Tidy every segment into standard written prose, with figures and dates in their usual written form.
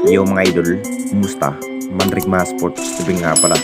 Yo mga idol, kumusta? Manrik mga sports TV nga pala.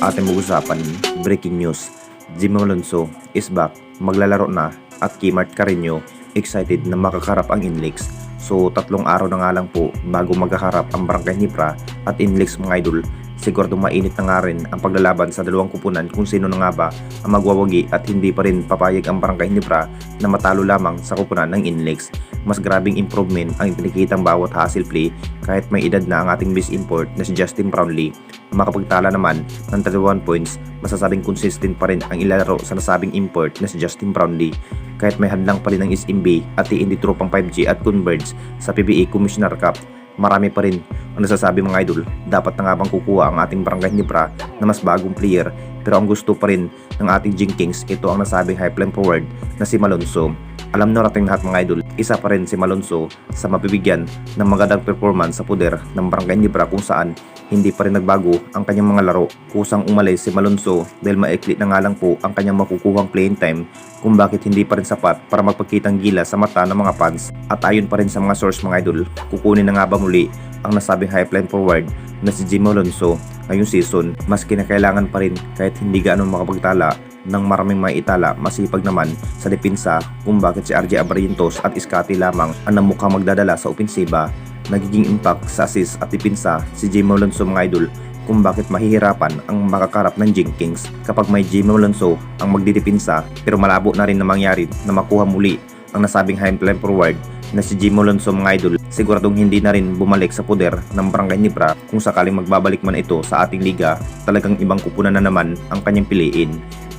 Ating mag-usapan, breaking news. Jimmy Alonso is back, maglalaro na at Kimart Carreño excited na makakarap ang Inlex. So 3 araw na nga lang po bago magkakarap ang Barangay Nipra at Inlex mga idol. Sigurado mainit na nga rin ang paglalaban sa dalawang kupunan kung sino na nga ba ang magwawagi at hindi pa rin papayag ang Barangay Nipra na matalo lamang sa kupunan ng Inlex. Mas grabing improvement ang ipinakitang bawat hustle play kahit may edad na ang ating base import na si Justin Brownlee. Makapagtala naman ng 31 points, masasabing consistent pa rin ang ilalaro sa nasabing import na si Justin Brownlee. Kahit may hadlang pa rin ng SMB at hindi tropang 5G at Converge sa PBA Commissioner Cup, marami pa rin ang nasasabi mga idol, dapat na nga bang kukuha ang ating Barangay Nipra na mas bagong player, pero ang gusto pa rin ng ating Jinkings, ito ang nasabing highline forward na si Malonzo. Alam na natin lahat mga idol, isa pa rin si Malonzo sa mabibigyan ng magandang performance sa poder ng Barangay Nipra kung saan hindi pa rin nagbago ang kanyang mga laro. Kusang umalis si Malonzo dahil maikli na nga lang po ang kanyang makukuhang playing time kung bakit hindi pa rin sapat para magpakitang gila sa mata ng mga fans. At ayon pa rin sa mga source mga idol, kukunin na nga ba muli ang nasabing highline forward na si Jimmy Alonso ngayong season. Mas kinakailangan pa rin kahit hindi gaano makapagtala ng maraming may itala, masipag naman sa depensa kung bakit si RJ Abarrientos at Scotty lamang ang namukhang magdadala sa opensiba. Nagiging impact sa assist at depensa si Jimmy Alonso mga idol kung bakit mahihirapan ang makakarap ng Jinkings kapag may Jimmy Alonso ang magdidepensa, pero malabo na rin na mangyari na makuha muli ang nasabing highline forward na si Jimmy Alonso mga idol. Siguradong hindi na rin bumalik sa poder ng Barangay Nipra kung sakaling magbabalik man ito sa ating liga. Talagang ibang kupunan na naman ang kanyang piliin.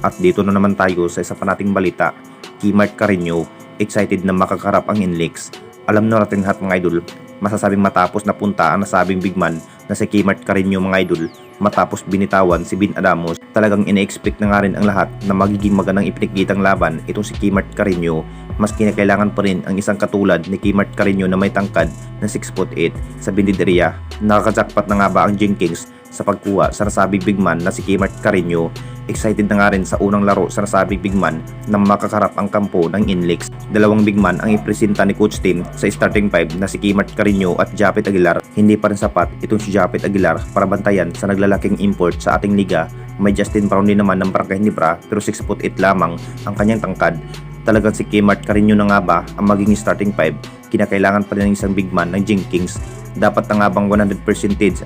At dito na naman tayo sa isa pa nating balita, Kimart Carreño excited na makakarap ang Inlex. Alam na natin lahat mga idol, masasabing matapos na punta ang nasabing big man na si Kimart Carreño mga idol, matapos binitawan si Bin Adamos, talagang ine-expect na nga rin ang lahat na magiging magandang ipinakitang laban itong si Kimart Carreño. Mas kinakailangan pa rin ang isang katulad ni Kimart Carreño na may tangkad na 6'8" sa bindiderya. Nakakajakpat na nga ba ang Jinkings sa pagkuha sa nasabing big man na si Kimart Carreño? Excited na nga rin sa unang laro sa nasabing big man na makakarap ang kampo ng Inlex. Dalawang big man ang ipresenta ni Coach Tim sa starting 5 na si Kimart Carreño at Japet Aguilar. Hindi pa rin sapat itong si Japet Aguilar para bantayan sa naglalaking import sa ating liga. May Justin Brownlee naman ng Barangay Nipra pero 6'8" lamang ang kanyang tangkad. Talagang si Kimart Carreño na nga ba ang magiging starting 5? Kinakailangan pa rin ng isang big man ng Jinkings. Dapat na nga bang 100%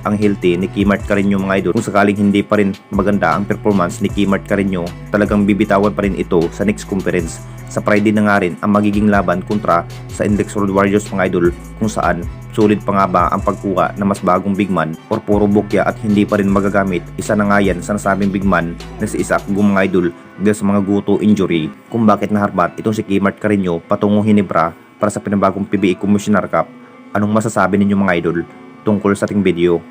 ang healthy ni Kimart Carreño mga idol? Kung sakaling hindi pa rin maganda ang performance ni Kimart Carreño, talagang bibitawan pa rin ito sa next conference. Sa Friday na nga rin ang magiging laban kontra sa Inlex Road Warriors mga idol, kung saan sulit pa nga ba ang pagkuha na mas bagong big man or puro bukya at hindi pa rin magagamit. Isa na nga yan sa nasabing big man na si Isaac Gum mga idol dahil sa mga guto injury. Kung bakit naharbat itong si Kimart Carreño patungong Hinebra para sa pinabagong PBA Commissioner Cup. Anong masasabi ninyo mga idol tungkol sa ating video?